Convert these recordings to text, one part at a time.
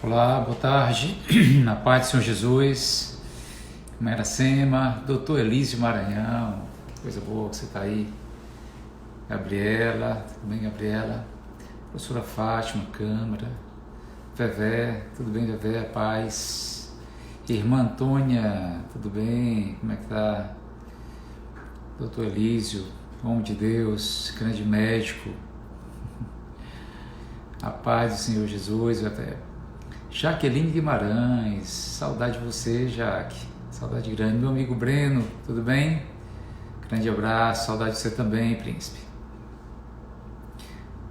Olá, boa tarde, na paz do Senhor Jesus, Iracema, doutor Elísio Maranhão, coisa boa que você está aí, Gabriela, tudo bem, Gabriela? Professora Fátima, Câmara, Vevé, tudo bem, Vevé, paz, irmã Antônia, tudo bem, como é que tá? Doutor Elísio, homem de Deus, grande médico, a paz do Senhor Jesus, Vevé. Jaqueline Guimarães, saudade de você, Jaque, saudade grande. Meu amigo Breno, tudo bem? Grande abraço, saudade de você também, príncipe.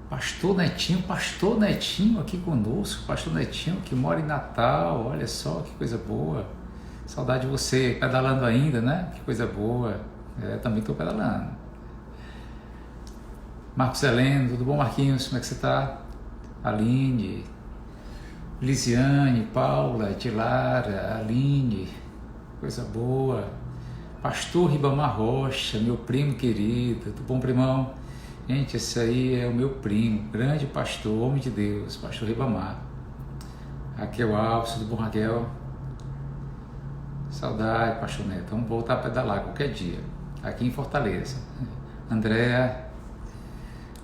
Pastor Netinho aqui conosco, Pastor Netinho que mora em Natal, olha só que coisa boa. Saudade de você, pedalando ainda, né? Que coisa boa, também estou pedalando. Marcos Heleno, tudo bom, Marquinhos? Como é que você está? Aline, Lisiane, Paula, Dilara, Aline, coisa boa. Pastor Ribamar Rocha, meu primo querido, tudo bom, primão? Gente, esse aí é o meu primo, grande pastor, homem de Deus, pastor Ribamar. Raquel Alves, tudo bom, Raquel? Saudade, pastor Neto, vamos voltar a pedalar qualquer dia, aqui em Fortaleza. Andréa,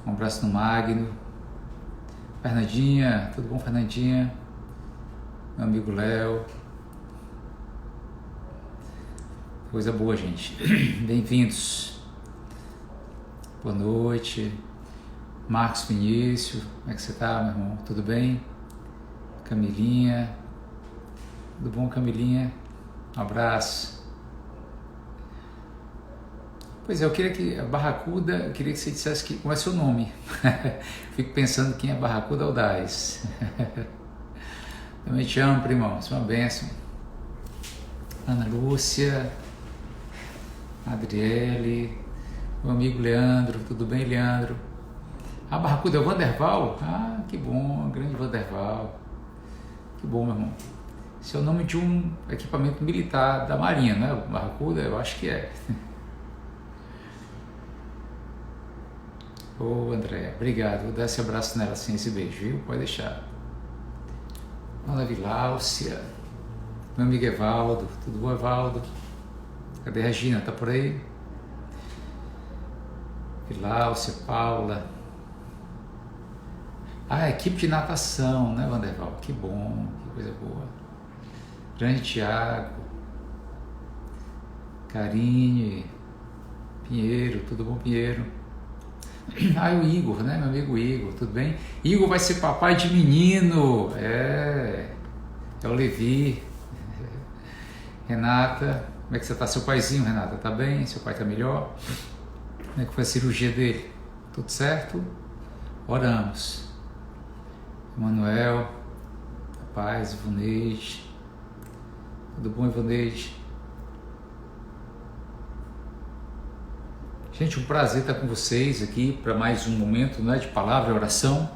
um abraço no Magno. Fernandinha, tudo bom, Fernandinha? Meu amigo Léo, coisa boa, gente. Bem-vindos, boa noite. Marcos Vinícius, como é que você tá, meu irmão? Tudo bem? Camilinha, tudo bom, Camilinha? Um abraço. Pois é, eu queria que a Barracuda, eu queria que você dissesse como é seu nome. Fico pensando quem é Barracuda Audaz. Também te amo, primão, isso é uma bênção. Ana Lúcia, Adriele, meu amigo Leandro, tudo bem, Leandro? A Barracuda é o Vanderval? Ah, que bom, grande Vanderval. Que bom, meu irmão. Esse é o nome de um equipamento militar da Marinha, né? Barracuda, eu acho que é. Ô, André, obrigado. Vou dar esse abraço nela assim, esse beijo, viu? Pode deixar. Olá, Viláucia, meu amigo Evaldo, tudo bom, Evaldo? Cadê a Regina? Tá por aí? Viláucia, Paula. Ah, equipe de natação, né, Vanderval? Que bom, que coisa boa. Grande Thiago, Karine, Pinheiro, tudo bom, Pinheiro? Ah, o Igor, né, meu amigo Igor, tudo bem? Igor vai ser papai de menino, é o Levi. Renata, como é que você tá? Seu paizinho, Renata, tá bem? Seu pai tá melhor? Como é que foi a cirurgia dele? Tudo certo? Oramos. Emanuel, paz, Ivoneide, tudo bom, Ivoneide? Gente, um prazer estar com vocês aqui para mais um momento, né, de palavra e oração.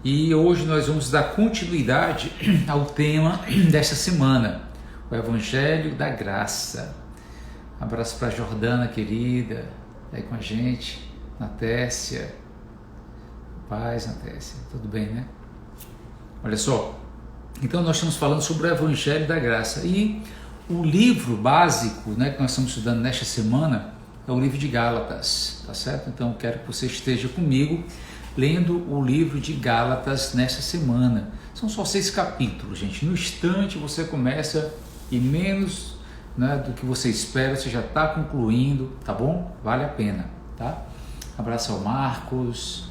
E hoje nós vamos dar continuidade ao tema desta semana, o Evangelho da Graça. Um abraço para a Jordana, querida, tá aí com a gente, Natécia. Paz, Natécia, tudo bem, né? Olha só, então nós estamos falando sobre o Evangelho da Graça. E o livro básico, né, que nós estamos estudando nesta semana é o livro de Gálatas, tá certo? Então quero que você esteja comigo lendo o livro de Gálatas nesta semana. São só 6 capítulos, gente. No instante você começa e menos, né, do que você espera, você já está concluindo, tá bom? Vale a pena, tá? Abraço ao Marcos.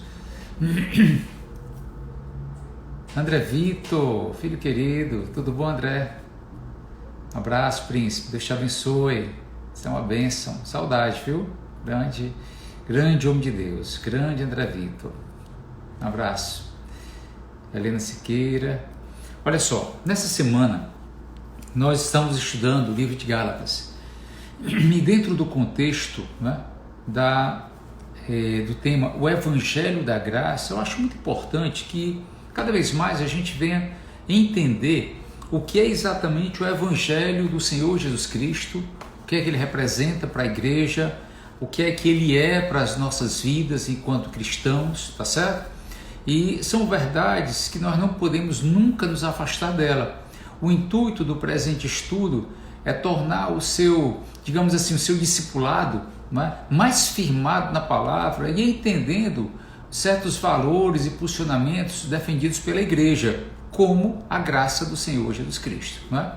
André Vitor, filho querido, tudo bom, André? Um abraço, príncipe, Deus te abençoe. Isso é uma bênção, saudade, viu? Grande homem de Deus, grande André Vitor. Um abraço. Helena Siqueira. Olha só, nessa semana nós estamos estudando o livro de Gálatas. E dentro do contexto, né, do tema o Evangelho da Graça, eu acho muito importante que cada vez mais a gente venha entender o que é exatamente o Evangelho do Senhor Jesus Cristo, o que é que ele representa para a igreja, o que é que ele é para as nossas vidas enquanto cristãos, tá certo? E são verdades que nós não podemos nunca nos afastar dela. O intuito do presente estudo é tornar o seu, digamos assim, o seu discipulado, né, mais firmado na palavra e entendendo certos valores e posicionamentos defendidos pela igreja, como a graça do Senhor Jesus Cristo. Né?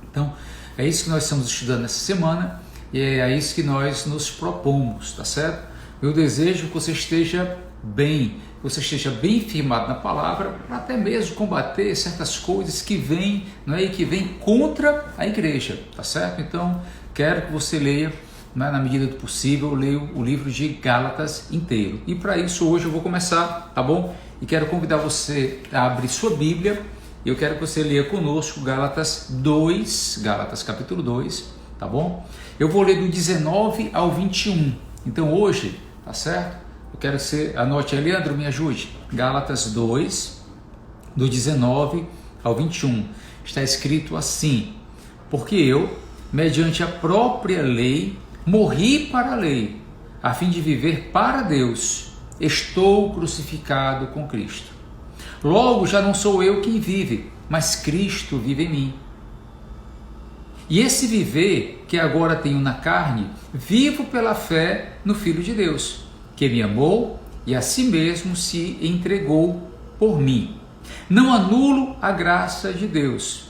Então, é isso que nós estamos estudando essa semana e é isso que nós nos propomos, tá certo? Eu desejo que você esteja bem, que você esteja bem firmado na palavra, para até mesmo combater certas coisas que vêm, não é, e que vêm contra a igreja, tá certo? Então, quero que você leia, né, na medida do possível, leia o livro de Gálatas inteiro. E para isso hoje eu vou começar, tá bom? E quero convidar você a abrir sua Bíblia. Eu quero que você leia conosco Gálatas 2, Gálatas capítulo 2, tá bom? Eu vou ler do 19 ao 21. Então hoje, tá certo? Eu quero que você anote aí, Leandro, me ajude. Gálatas 2, do 19 ao 21. Está escrito assim: porque eu, mediante a própria lei, morri para a lei, a fim de viver para Deus. Estou crucificado com Cristo. Logo, já não sou eu quem vive, mas Cristo vive em mim. E esse viver que agora tenho na carne, vivo pela fé no Filho de Deus, que me amou e a si mesmo se entregou por mim. Não anulo a graça de Deus,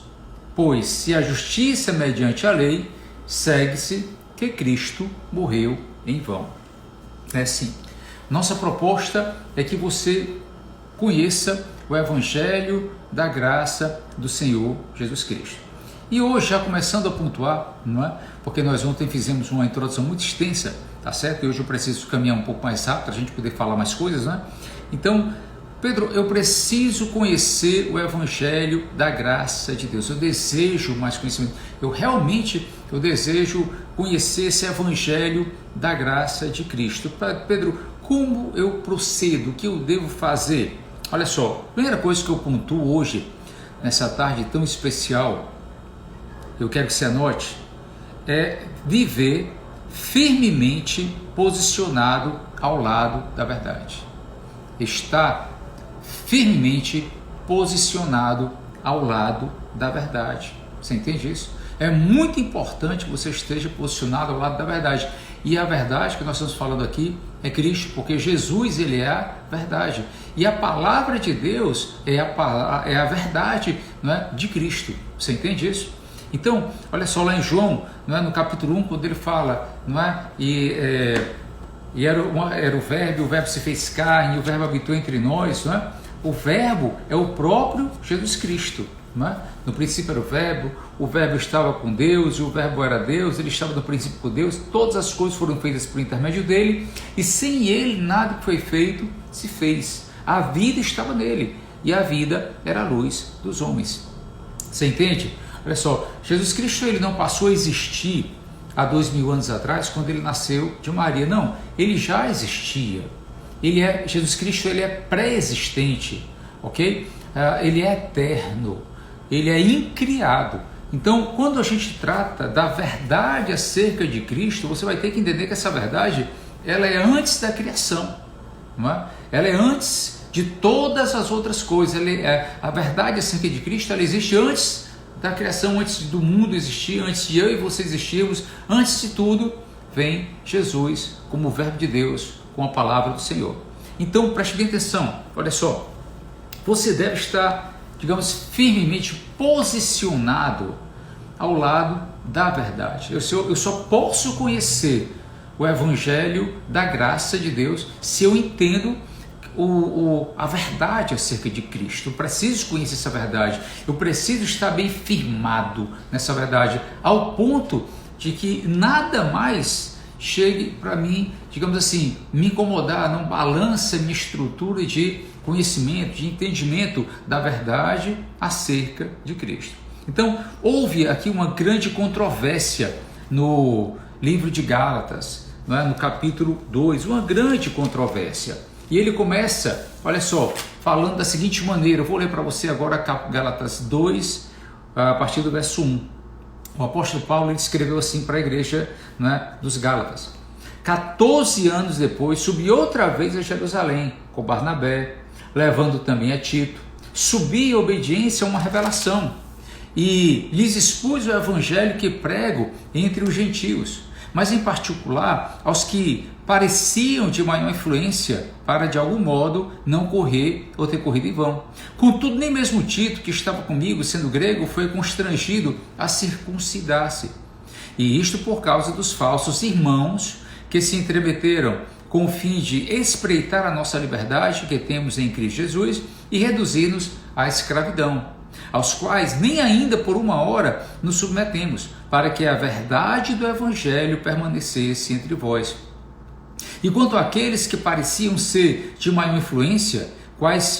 pois se a justiça mediante a lei, segue-se que Cristo morreu em vão. É assim. Nossa proposta é que você conheça o Evangelho da graça do Senhor Jesus Cristo. E hoje, já começando a pontuar, não é? Porque nós ontem fizemos uma introdução muito extensa, tá certo? E hoje eu preciso caminhar um pouco mais rápido para a gente poder falar mais coisas, né? Então, Pedro, eu preciso conhecer o Evangelho da graça de Deus. Eu desejo mais conhecimento. Eu desejo conhecer esse Evangelho da graça de Cristo. Pedro, como eu procedo? O que eu devo fazer? Olha só, a primeira coisa que eu pontuo hoje, nessa tarde tão especial, eu quero que você anote, é viver firmemente posicionado ao lado da verdade. Estar firmemente posicionado ao lado da verdade. Você entende isso? É muito importante que você esteja posicionado ao lado da verdade. E a verdade que nós estamos falando aqui é Cristo, porque Jesus, ele é a verdade. E a palavra de Deus é a verdade, não é, de Cristo. Você entende isso? Então, olha só lá em João, não é, no capítulo 1, quando ele fala, não é, e era o verbo se fez carne, e o verbo habitou entre nós, não é? O verbo é o próprio Jesus Cristo. Não é? No princípio era o verbo estava com Deus, e o verbo era Deus, ele estava no princípio com Deus, todas as coisas foram feitas por intermédio dele, e sem ele nada que foi feito se fez. A vida estava nele, e a vida era a luz dos homens. Você entende? Olha só, Jesus Cristo, ele não passou a existir há 2000 anos atrás, quando ele nasceu de Maria. Não, ele já existia. Jesus Cristo, ele é pré-existente, ok? Ele é eterno, ele é incriado. Então, quando a gente trata da verdade acerca de Cristo, você vai ter que entender que essa verdade, ela é antes da criação, não é? Ela é antes de todas as outras coisas. A verdade acerca de Cristo, ela existe antes da criação, antes do mundo existir, antes de eu e você existirmos. Antes de tudo, vem Jesus como o verbo de Deus, com a palavra do Senhor. Então, preste bem atenção, olha só, você deve estar, digamos, firmemente posicionado ao lado da verdade. Eu só posso conhecer o Evangelho da graça de Deus se eu entendo a verdade acerca de Cristo. Eu preciso conhecer essa verdade, eu preciso estar bem firmado nessa verdade, ao ponto de que nada mais chegue para mim, digamos assim, me incomodar, não balança minha estrutura de conhecimento, de entendimento da verdade acerca de Cristo. Então, houve aqui uma grande controvérsia no livro de Gálatas, não é? No capítulo 2, uma grande controvérsia. E ele começa, olha só, falando da seguinte maneira. Eu vou ler para você agora Gálatas 2, a partir do verso 1. O apóstolo Paulo, ele escreveu assim para a igreja, né, dos Gálatas: 14 anos depois, subi outra vez a Jerusalém com Barnabé, levando também a Tito. Subi em obediência a uma revelação e lhes expus o evangelho que prego entre os gentios, mas em particular aos que pareciam de maior influência, para de algum modo não correr ou ter corrido em vão. Contudo, nem mesmo Tito, que estava comigo, sendo grego, foi constrangido a circuncidar-se. E isto por causa dos falsos irmãos que se entremeteram com o fim de espreitar a nossa liberdade que temos em Cristo Jesus e reduzir-nos à escravidão, aos quais nem ainda por uma hora nos submetemos, para que a verdade do Evangelho permanecesse entre vós. E quanto àqueles que pareciam ser de maior influência, quais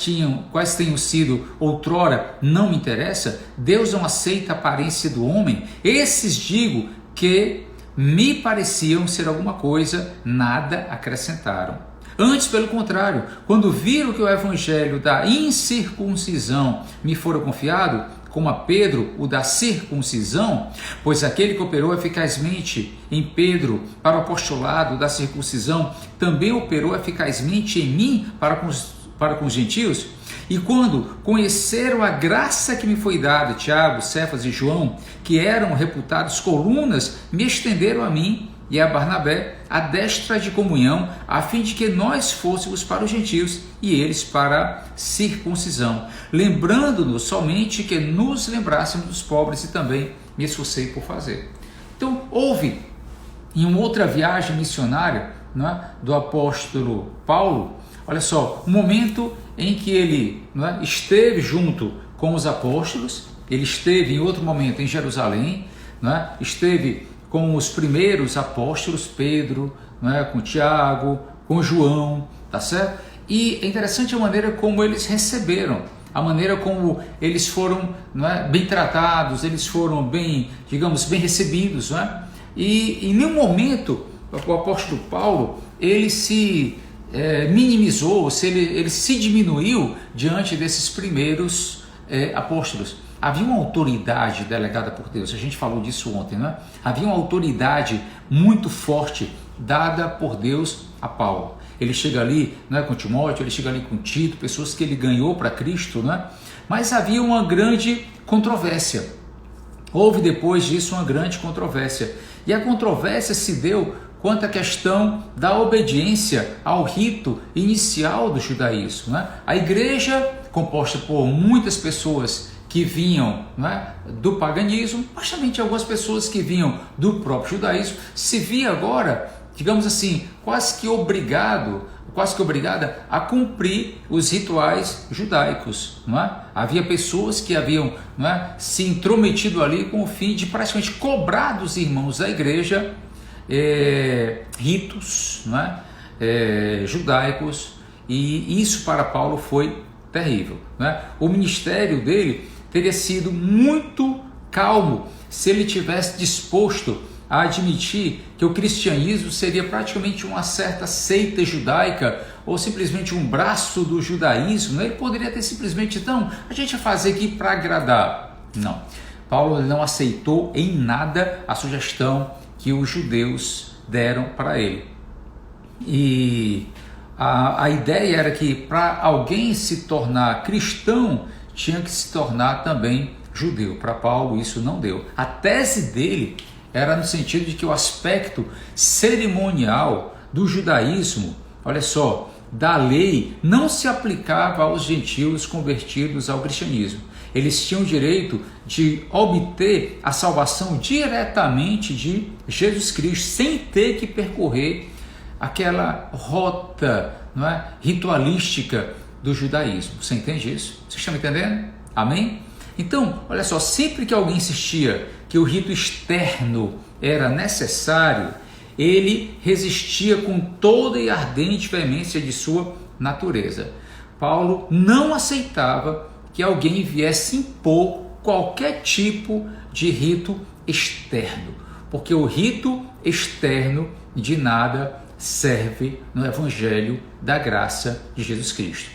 tenham sido outrora, não me interessa, Deus não aceita a aparência do homem, esses digo que me pareciam ser alguma coisa, nada acrescentaram. Antes, pelo contrário, quando viram que o evangelho da incircuncisão me fora confiado, como a Pedro o da circuncisão, pois aquele que operou eficazmente em Pedro para o apostolado da circuncisão, também operou eficazmente em mim para com os gentios, e quando conheceram a graça que me foi dada, Tiago, Cefas e João, que eram reputados colunas, me estenderam a mim e a Barnabé a destra de comunhão, a fim de que nós fôssemos para os gentios e eles para a circuncisão, lembrando-nos somente que nos lembrássemos dos pobres, e também me esforcei por fazer. Então, houve em uma outra viagem missionária, né, do apóstolo Paulo, olha só, um momento em que ele, né, esteve junto com os apóstolos, ele esteve em outro momento em Jerusalém, né, esteve com os primeiros apóstolos, Pedro, né, com Tiago, com João, tá certo? E é interessante a maneira como eles receberam, a maneira como eles foram, né, bem tratados, eles foram bem, digamos, bem recebidos, né? E em nenhum momento o apóstolo Paulo, ele se minimizou, ele se diminuiu diante desses primeiros apóstolos. Havia uma autoridade delegada por Deus, a gente falou disso ontem, né? Havia uma autoridade muito forte dada por Deus a Paulo. Ele chega ali, né, com Timóteo, ele chega ali com Tito, pessoas que ele ganhou para Cristo, né? Mas havia uma grande controvérsia. Houve depois disso uma grande controvérsia. E a controvérsia se deu quanto à questão da obediência ao rito inicial do judaísmo, né? A igreja, composta por muitas pessoas que vinham, né, do paganismo, mas também tinha algumas pessoas que vinham do próprio judaísmo, se via agora, digamos assim, quase que obrigada a cumprir os rituais judaicos, não é? Havia pessoas que haviam, não é, se intrometido ali com o fim de praticamente cobrar dos irmãos da igreja ritos, não é? Judaicos, e isso para Paulo foi terrível, não é? O ministério dele teria sido muito calmo se ele tivesse disposto a admitir que o cristianismo seria praticamente uma certa seita judaica ou simplesmente um braço do judaísmo. Ele poderia ter simplesmente, então, a gente vai fazer aqui para agradar. Não. Paulo não aceitou em nada a sugestão que os judeus deram para ele. E a ideia era que para alguém se tornar cristão, tinha que se tornar também judeu. Para Paulo isso não deu. A tese dele era no sentido de que o aspecto cerimonial do judaísmo, olha só, da lei, não se aplicava aos gentios convertidos ao cristianismo. Eles tinham o direito de obter a salvação diretamente de Jesus Cristo, sem ter que percorrer aquela rota, não é, ritualística do judaísmo. Você entende isso? Vocês estão me entendendo? Amém? Então, olha só, sempre que alguém insistia que o rito externo era necessário, ele resistia com toda e ardente veemência de sua natureza. Paulo não aceitava que alguém viesse impor qualquer tipo de rito externo, porque o rito externo de nada serve no Evangelho da graça de Jesus Cristo.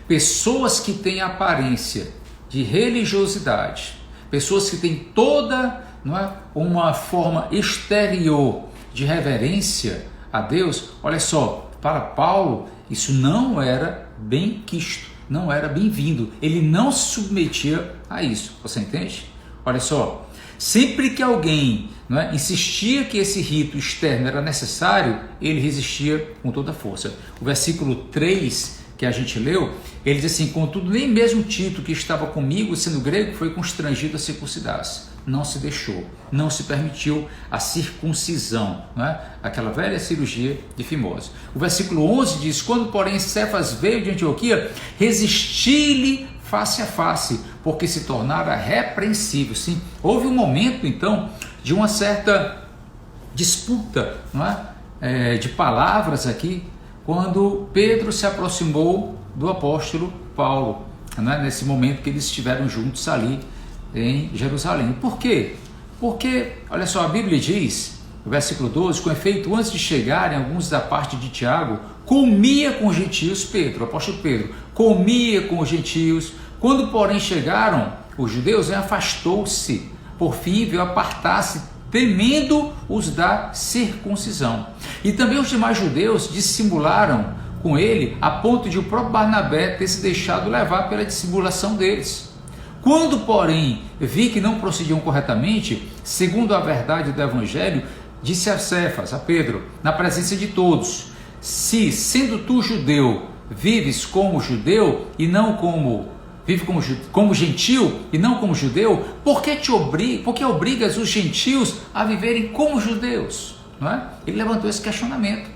Pessoas que têm aparência de religiosidade, pessoas que têm toda, não é, uma forma exterior de reverência a Deus, olha só, para Paulo isso não era bem quisto, não era bem-vindo, ele não se submetia a isso, você entende? Olha só, sempre que alguém insistia que esse rito externo era necessário, ele resistia com toda a força. O versículo 3 que a gente leu, ele diz assim: contudo, nem mesmo Tito, que estava comigo, sendo grego, foi constrangido a circuncidar-se. Não se deixou, não se permitiu a circuncisão, aquela velha cirurgia de fimose. O versículo 11 diz: quando porém Cefas veio de Antioquia, resisti-lhe face a face, porque se tornara repreensível. Sim, houve um momento então de uma certa disputa, de palavras aqui, quando Pedro se aproximou do apóstolo Paulo, nesse momento que eles estiveram juntos ali em Jerusalém. Por quê? Porque, olha só, a Bíblia diz, no versículo 12, com efeito, antes de chegarem alguns da parte de Tiago, comia com os gentios, Pedro, o apóstolo Pedro, comia com os gentios. Quando, porém, chegaram os judeus, afastou-se, por fim veio apartar-se, temendo os da circuncisão. E também os demais judeus dissimularam com ele, a ponto de o próprio Barnabé ter se deixado levar pela dissimulação deles. Quando, porém, vi que não procediam corretamente, segundo a verdade do Evangelho, disse a Cefas, a Pedro, na presença de todos: se, sendo tu judeu, vives como judeu e não como gentil e não como judeu, por que obrigas os gentios a viverem como judeus? Ele levantou esse questionamento.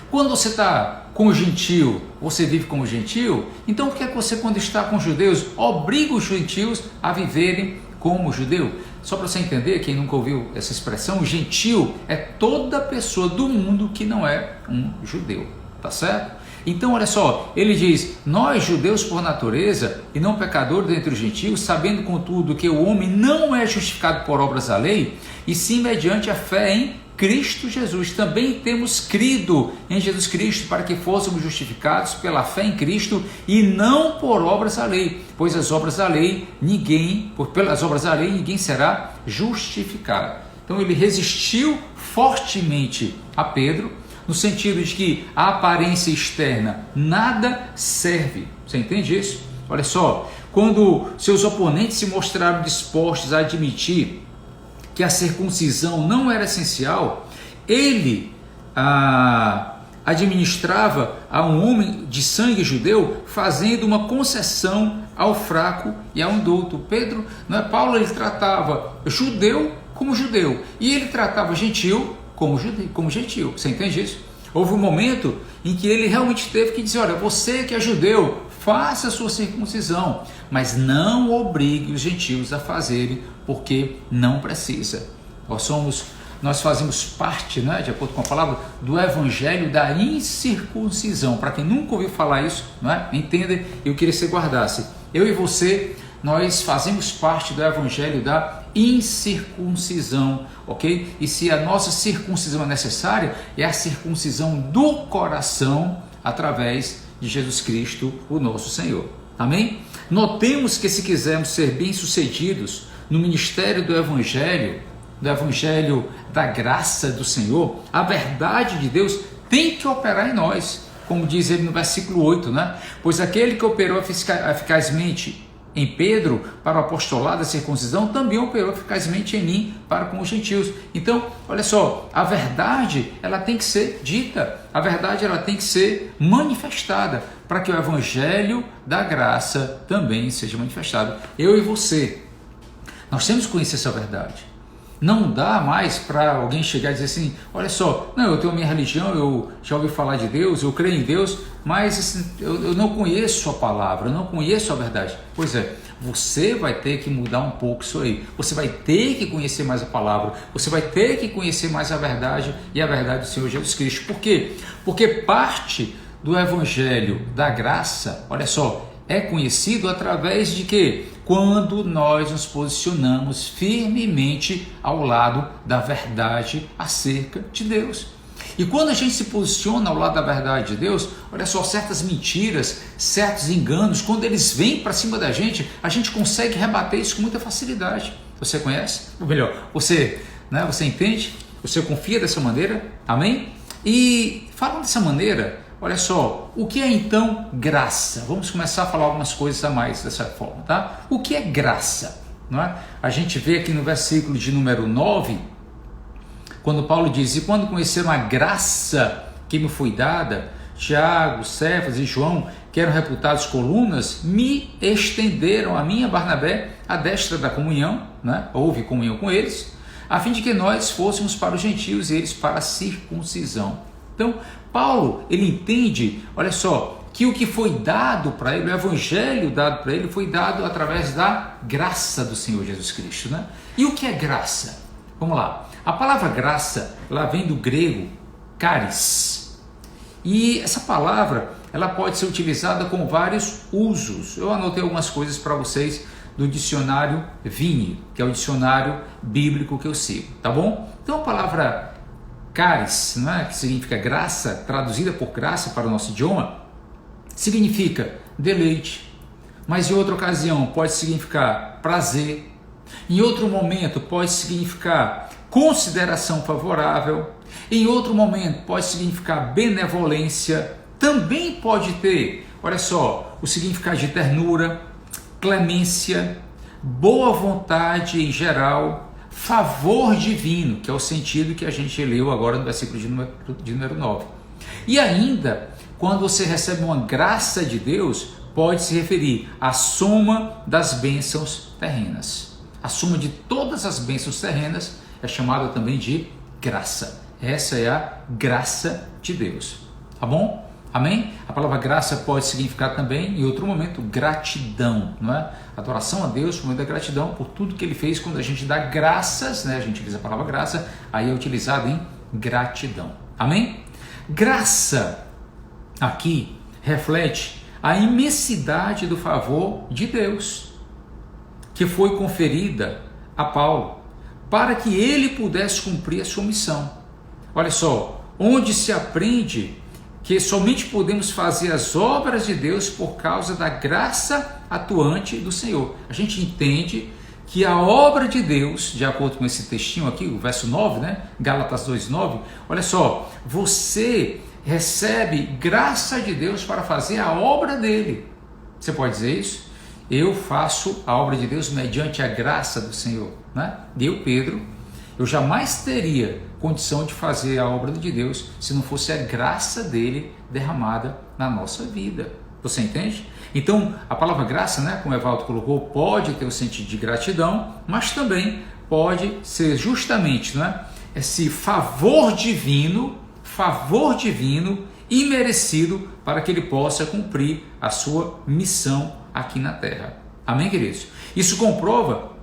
Quando você está com o gentil, você vive como gentil? Então por que você, quando está com os judeus, obriga os gentios a viverem como judeu? Só para você entender, quem nunca ouviu essa expressão, gentil é toda pessoa do mundo que não é um judeu, tá certo? Então olha só, ele diz: nós judeus por natureza e não pecadores dentre os gentios, sabendo contudo que o homem não é justificado por obras da lei, e sim mediante a fé em Cristo Jesus. Também temos crido em Jesus Cristo para que fôssemos justificados pela fé em Cristo e não por obras da lei, pois pelas obras da lei ninguém será justificado. Então ele resistiu fortemente a Pedro, no sentido de que a aparência externa nada serve. Você entende isso? Olha só, quando seus oponentes se mostraram dispostos a admitir que a circuncisão não era essencial, ele administrava a um homem de sangue judeu, fazendo uma concessão ao fraco e ao indulto. Paulo, ele tratava judeu como judeu, e ele tratava gentil como gentil. Você entende isso? Houve um momento em que ele realmente teve que dizer: olha, você que é judeu, faça a sua circuncisão, mas não obrigue os gentios a fazerem, porque não precisa. Nós fazemos parte, de acordo com a palavra, do evangelho da incircuncisão. Para quem nunca ouviu falar isso, entenda, eu queria que você guardasse. Eu e você, nós fazemos parte do evangelho da incircuncisão, ok? E se a nossa circuncisão é necessária, é a circuncisão do coração através de Jesus Cristo, o nosso Senhor. Amém? Notemos que, se quisermos ser bem-sucedidos no ministério do evangelho da graça do Senhor, a verdade de Deus tem que operar em nós, como diz ele no versículo 8, pois aquele que operou eficazmente em Pedro para o apostolado da circuncisão, também operou eficazmente em mim para com os gentios. Então, olha só, a verdade, ela tem que ser dita, a verdade, ela tem que ser manifestada, para que o evangelho da graça também seja manifestado. Eu e você, nós temos que conhecer essa verdade. Não dá mais para alguém chegar e dizer assim: olha só, eu tenho minha religião, eu já ouvi falar de Deus, eu creio em Deus, mas assim, eu não conheço a palavra, eu não conheço a verdade. Pois é, você vai ter que mudar um pouco isso aí. Você vai ter que conhecer mais a palavra, você vai ter que conhecer mais a verdade e a verdade do Senhor Jesus Cristo. Por quê? Porque parte do evangelho da graça, olha só, é conhecido através de quê? Quando nós nos posicionamos firmemente ao lado da verdade acerca de Deus. E quando a gente se posiciona ao lado da verdade de Deus, olha só, certas mentiras, certos enganos, quando eles vêm para cima da gente, a gente consegue rebater isso com muita facilidade. Você conhece? Ou melhor, você entende? Você confia dessa maneira? Amém? E falando dessa maneira, olha só, o que é então graça? Vamos começar a falar algumas coisas a mais dessa forma, tá? O que é graça? Não é? A gente vê aqui no versículo de número 9, quando Paulo diz: e quando conheceram a graça que me foi dada, Tiago, Cefas e João, que eram reputados colunas, me estenderam a mim, a Barnabé, a destra da comunhão, né? Houve comunhão com eles, a fim de que nós fôssemos para os gentios e eles para a circuncisão. Então, Paulo, ele entende, olha só, que o que foi dado para ele, o evangelho dado para ele, foi dado através da graça do Senhor Jesus Cristo, né? E o que é graça? Vamos lá. A palavra graça, ela vem do grego charis. E essa palavra, ela pode ser utilizada com vários usos. Eu anotei algumas coisas para vocês do dicionário Vini, que é o dicionário bíblico que eu sigo, tá bom? Então a palavra charis, né, que significa graça, traduzida por graça para o nosso idioma, significa deleite, mas em outra ocasião pode significar prazer, em outro momento pode significar consideração favorável, em outro momento pode significar benevolência, também pode ter, olha só, o significado de ternura, clemência, boa vontade em geral, favor divino, que é o sentido que a gente leu agora no versículo de número 9. E ainda, quando você recebe uma graça de Deus, pode se referir à soma das bênçãos terrenas. A soma de todas as bênçãos terrenas é chamada também de graça. Essa é a graça de Deus. Tá bom? Amém? A palavra graça pode significar também, em outro momento, gratidão, não é? Adoração a Deus por meio da gratidão por tudo que Ele fez. Quando a gente dá graças, né? A gente utiliza a palavra graça, aí é utilizado em gratidão. Amém? Graça aqui reflete a imensidade do favor de Deus que foi conferida a Paulo para que ele pudesse cumprir a sua missão. Olha só, onde se aprende que somente podemos fazer as obras de Deus por causa da graça atuante do Senhor. A gente entende que a obra de Deus, de acordo com esse textinho aqui, o verso 9, né? Gálatas 2:9, olha só, você recebe graça de Deus para fazer a obra dele. Você pode dizer isso? Eu faço a obra de Deus mediante a graça do Senhor, né? Eu, Pedro, eu jamais teria condição de fazer a obra de Deus se não fosse a graça dele derramada na nossa vida. Você entende? Então, a palavra graça, né, como o Evaldo colocou, pode ter o sentido de gratidão, mas também pode ser justamente, né, esse favor divino imerecido para que ele possa cumprir a sua missão aqui na terra. Amém, queridos? Isso comprova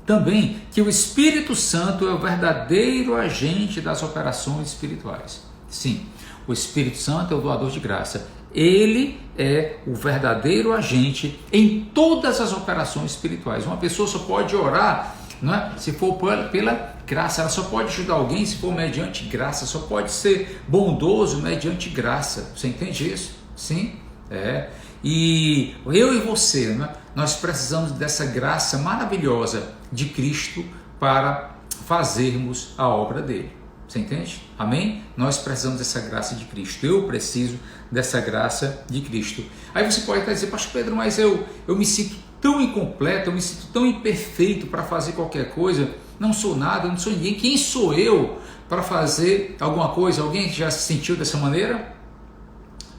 também que o Espírito Santo é o verdadeiro agente das operações espirituais. Sim, o Espírito Santo é o doador de graça. Ele é o verdadeiro agente em todas as operações espirituais. Uma pessoa só pode orar, não é? Se for pela graça, ela só pode ajudar alguém se for mediante graça, só pode ser bondoso mediante graça. Você entende isso? Sim? É. E eu e você, né, nós precisamos dessa graça maravilhosa de Cristo para fazermos a obra dele. Você entende? Amém? Nós precisamos dessa graça de Cristo. Eu preciso dessa graça de Cristo. Aí você pode até dizer: pastor Pedro, mas eu me sinto tão incompleto, eu me sinto tão imperfeito para fazer qualquer coisa. Não sou nada, não sou ninguém. Quem sou eu para fazer alguma coisa? Alguém já se sentiu dessa maneira?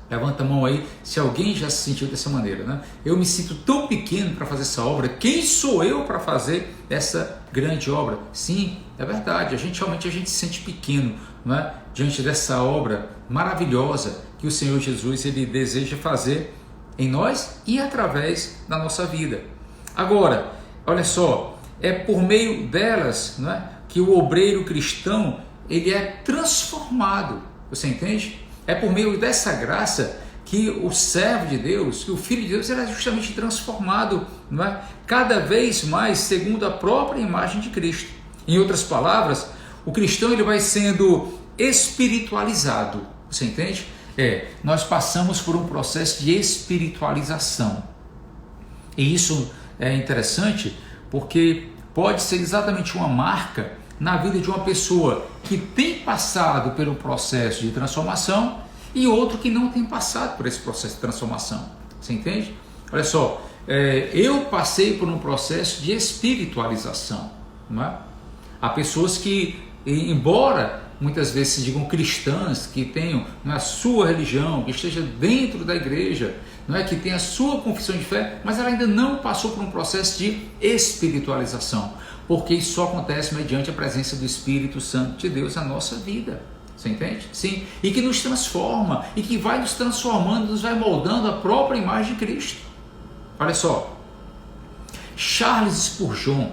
Levanta a mão aí se alguém já se sentiu dessa maneira, né? Eu me sinto tão pequeno para fazer essa obra. Quem sou eu para fazer essa grande obra? Sim, é verdade. Realmente a gente se sente pequeno, não é? Diante dessa obra maravilhosa que o Senhor Jesus ele deseja fazer em nós e através da nossa vida. Agora, olha só, é por meio delas, não é, que o obreiro cristão ele é transformado. Você entende? É por meio dessa graça que o servo de Deus, que o Filho de Deus, ele é justamente transformado, não é? Cada vez mais segundo a própria imagem de Cristo. Em outras palavras, o cristão ele vai sendo espiritualizado. Você entende? Nós passamos por um processo de espiritualização. E isso é interessante porque pode ser exatamente uma marca na vida de uma pessoa que tem passado pelo processo de transformação e outro que não tem passado por esse processo de transformação. Você entende? Olha só, eu passei por um processo de espiritualização, não é? Há pessoas que, embora muitas vezes se digam cristãs, que tenham a sua religião, que esteja dentro da igreja, não é, que tem a sua confissão de fé, mas ela ainda não passou por um processo de espiritualização, porque isso só acontece mediante a presença do Espírito Santo de Deus na nossa vida. Você entende? Sim. E que nos transforma, e que vai nos transformando, nos vai moldando a própria imagem de Cristo. Olha só, Charles Spurgeon,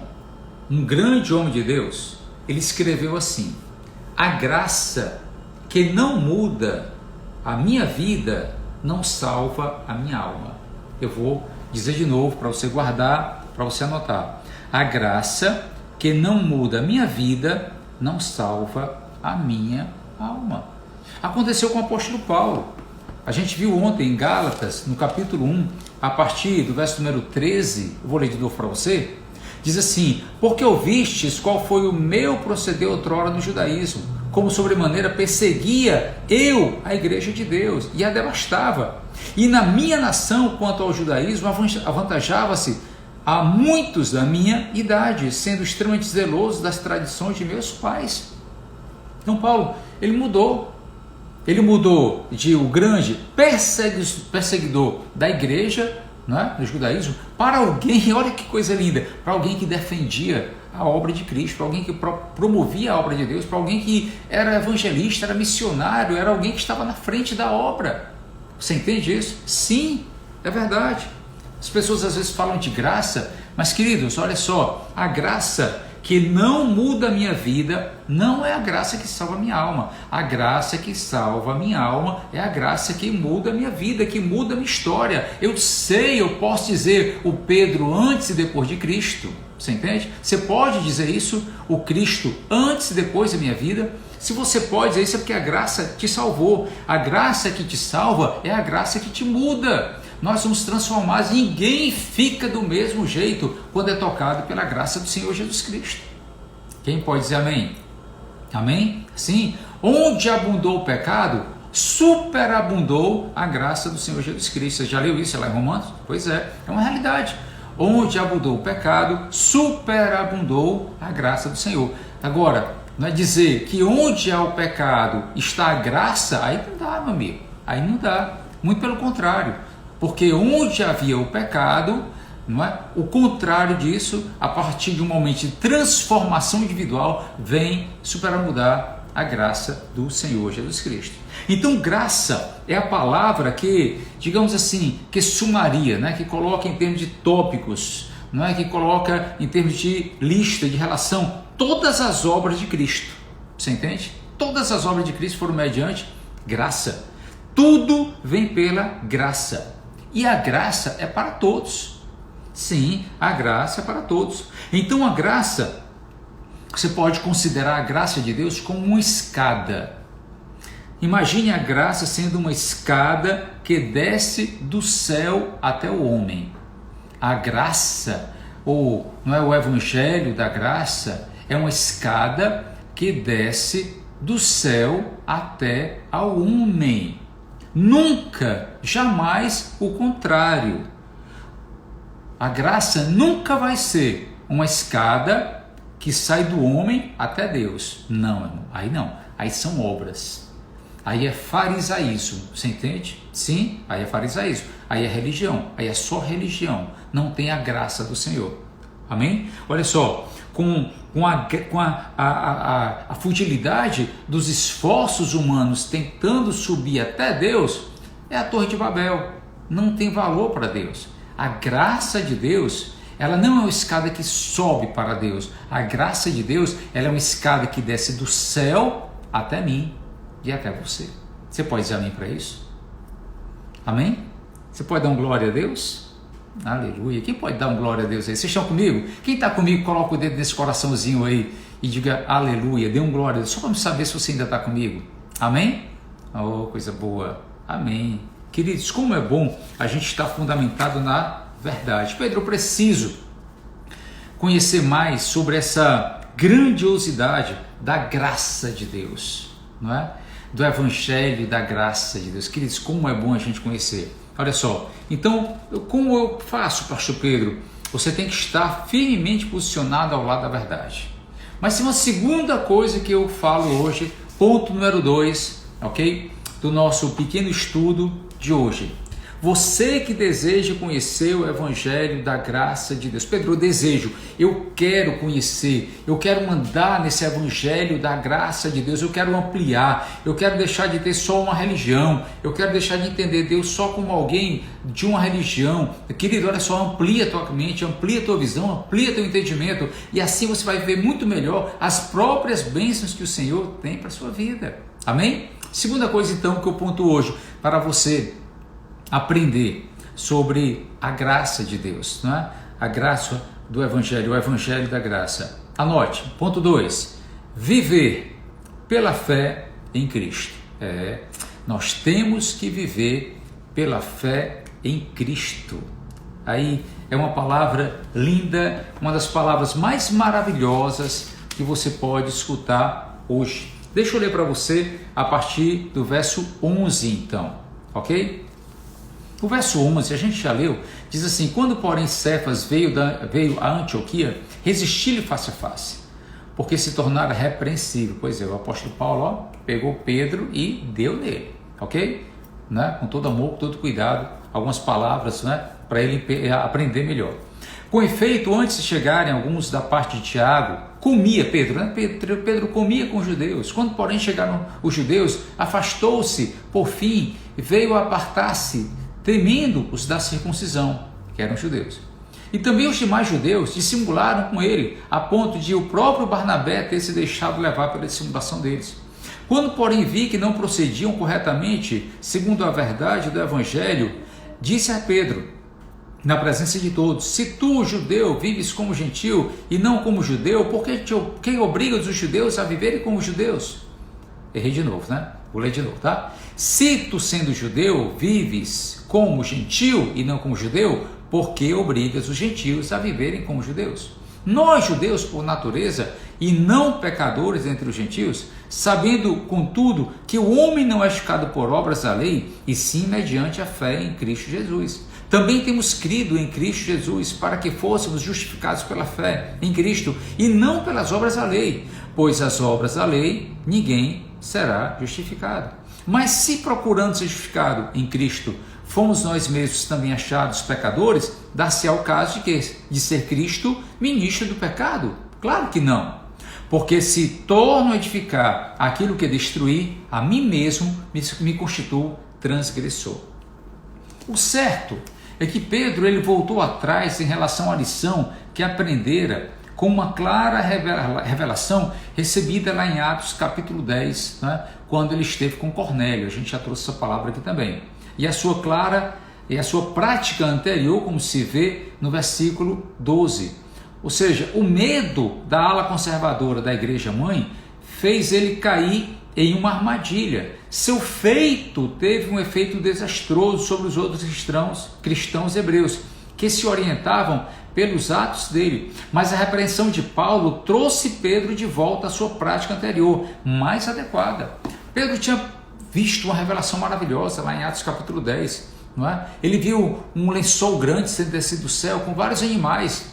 um grande homem de Deus, ele escreveu assim: a graça que não muda a minha vida não salva a minha alma. Eu vou dizer de novo para você guardar, para você anotar. A graça que não muda a minha vida não salva a minha alma. Aconteceu com o apóstolo Paulo. A gente viu ontem em Gálatas, no capítulo 1, a partir do verso número 13, eu vou ler de novo para você. Diz assim: porque ouvistes qual foi o meu proceder outrora no judaísmo, como sobremaneira perseguia eu a igreja de Deus e a devastava. E na minha nação, quanto ao judaísmo, avantajava-se a muitos da minha idade, sendo extremamente zeloso das tradições de meus pais. Então Paulo, ele mudou de o grande perseguidor da igreja, não é, do judaísmo, para alguém, olha que coisa linda, para alguém que defendia a obra de Cristo, para alguém que promovia a obra de Deus, para alguém que era evangelista, era missionário, era alguém que estava na frente da obra. Você entende isso? Sim, é verdade. As pessoas às vezes falam de graça, mas queridos, olha só, a graça que não muda a minha vida não é a graça que salva a minha alma. A graça que salva a minha alma é a graça que muda a minha vida, que muda a minha história. Eu posso dizer o Pedro antes e depois de Cristo. Você entende? Você pode dizer isso, o Cristo antes e depois da minha vida. Se você pode dizer isso é porque a graça te salvou. A graça que te salva é a graça que te muda. Nós somos transformados, ninguém fica do mesmo jeito quando é tocado pela graça do Senhor Jesus Cristo. Quem pode dizer amém? Amém? Sim. Onde abundou o pecado, superabundou a graça do Senhor Jesus Cristo. Você já leu isso lá em Romanos? Pois é uma realidade. Onde abundou o pecado, superabundou a graça do Senhor. Agora, não é dizer que onde há o pecado está a graça, aí não dá, meu amigo. Aí não dá. Muito pelo contrário. Porque onde havia o pecado, não é? O contrário disso, a partir de um momento de transformação individual, vem superabundar a graça do Senhor Jesus Cristo. Então, graça é a palavra que, digamos assim, que sumaria, né? Que coloca em termos de tópicos, não é? Que coloca em termos de lista, de relação, todas as obras de Cristo. Você entende? Todas as obras de Cristo foram mediante graça. Tudo vem pela graça. E a graça é para todos. Sim, a graça é para todos. Então a graça, você pode considerar a graça de Deus como uma escada. Imagine a graça sendo uma escada que desce do céu até o homem. A graça, ou não é o evangelho da graça, é uma escada que desce do céu até ao homem. Nunca, jamais o contrário. A graça nunca vai ser uma escada que sai do homem até Deus. Não, irmão, aí não. Aí são obras. Aí é farisaísmo, você entende? Sim, aí é farisaísmo. Aí é religião, aí é só religião. Não tem a graça do Senhor. Amém? Olha só, com a futilidade dos esforços humanos tentando subir até Deus, é a Torre de Babel. Não tem valor para Deus. A graça de Deus, ela não é uma escada que sobe para Deus. A graça de Deus, ela é uma escada que desce do céu até mim e até você. Você pode dizer amém para isso? Amém? Você pode dar um glória a Deus? Aleluia. Quem pode dar um glória a Deus aí? Vocês estão comigo? Quem está comigo, coloca o dedo nesse coraçãozinho aí e diga aleluia, dê um glória a Deus, só para saber se você ainda está comigo. Amém? Oh, coisa boa. Amém. Queridos, como é bom a gente estar fundamentado na verdade. Pedro, eu preciso conhecer mais sobre essa grandiosidade da graça de Deus, não é? do Evangelho da graça de Deus. Queridos, como é bom a gente conhecer. Olha só, então, como eu faço, pastor Pedro? Você tem que estar firmemente posicionado ao lado da verdade. Mas tem uma segunda coisa que eu falo hoje, ponto número 2, ok? Do nosso pequeno estudo de hoje. Você que deseja conhecer o Evangelho da graça de Deus. Pedro, eu quero conhecer, eu quero andar nesse Evangelho da graça de Deus, eu quero ampliar, eu quero deixar de ter só uma religião, eu quero deixar de entender Deus só como alguém de uma religião. Querido, olha só, amplia a tua mente, amplia a tua visão, amplia teu entendimento, e assim você vai ver muito melhor as próprias bênçãos que o Senhor tem para a sua vida. Amém? Segunda coisa então que eu ponto hoje para você aprender sobre a graça de Deus, não é? A graça do Evangelho, o Evangelho da graça. Anote, ponto 2, viver pela fé em Cristo. Nós temos que viver pela fé em Cristo. Aí é uma palavra linda, uma das palavras mais maravilhosas que você pode escutar hoje. Deixa eu ler para você a partir do verso 11 então, ok? O verso 11, a gente já leu, diz assim: quando porém Cefas veio a Antioquia, resisti-lhe face a face, porque se tornara repreensível. Pois é, o apóstolo Paulo pegou Pedro e deu nele, ok? Né? Com todo amor, com todo cuidado, algumas palavras, né? Para ele aprender melhor. Com efeito, antes de chegarem alguns da parte de Tiago, comia Pedro, né? Pedro comia com os judeus. Quando porém chegaram os judeus, afastou-se, por fim, veio apartar-se, temendo os da circuncisão, que eram judeus. E também os demais judeus dissimularam com ele, a ponto de o próprio Barnabé ter se deixado levar pela dissimulação deles. Quando, porém, vi que não procediam corretamente, segundo a verdade do Evangelho, disse a Pedro, na presença de todos: se tu, judeu, vives como gentil e não como judeu, por que quem obriga os judeus a viverem como judeus? Errei de novo, né? Vou ler de novo, tá? Se tu, sendo judeu, vives como gentil e não como judeu, por que obrigas os gentios a viverem como judeus? Nós, judeus por natureza, e não pecadores entre os gentios, sabendo, contudo, que o homem não é justificado por obras da lei, e sim mediante a fé em Cristo Jesus. Também temos crido em Cristo Jesus, para que fôssemos justificados pela fé em Cristo, e não pelas obras da lei, pois as obras da lei ninguém será justificado. Mas se procurando ser justificado em Cristo, fomos nós mesmos também achados pecadores, dá-se ao caso de ser Cristo ministro do pecado? Claro que não. Porque se torno a edificar aquilo que destruí, a mim mesmo me constituo transgressor. O certo é que Pedro ele voltou atrás em relação à lição que aprendera com uma clara revelação recebida lá em Atos capítulo 10, né, quando ele esteve com Cornélio. A gente já trouxe essa palavra aqui também. E a sua prática anterior, como se vê no versículo 12. Ou seja, o medo da ala conservadora da igreja mãe fez ele cair em uma armadilha. Seu feito teve um efeito desastroso sobre os outros cristãos hebreus, que se orientavam pelos atos dele. Mas a repreensão de Paulo trouxe Pedro de volta à sua prática anterior, mais adequada. Pedro tinha visto uma revelação maravilhosa lá em Atos capítulo 10. Não é? Ele viu um lençol grande sendo descido do céu com vários animais.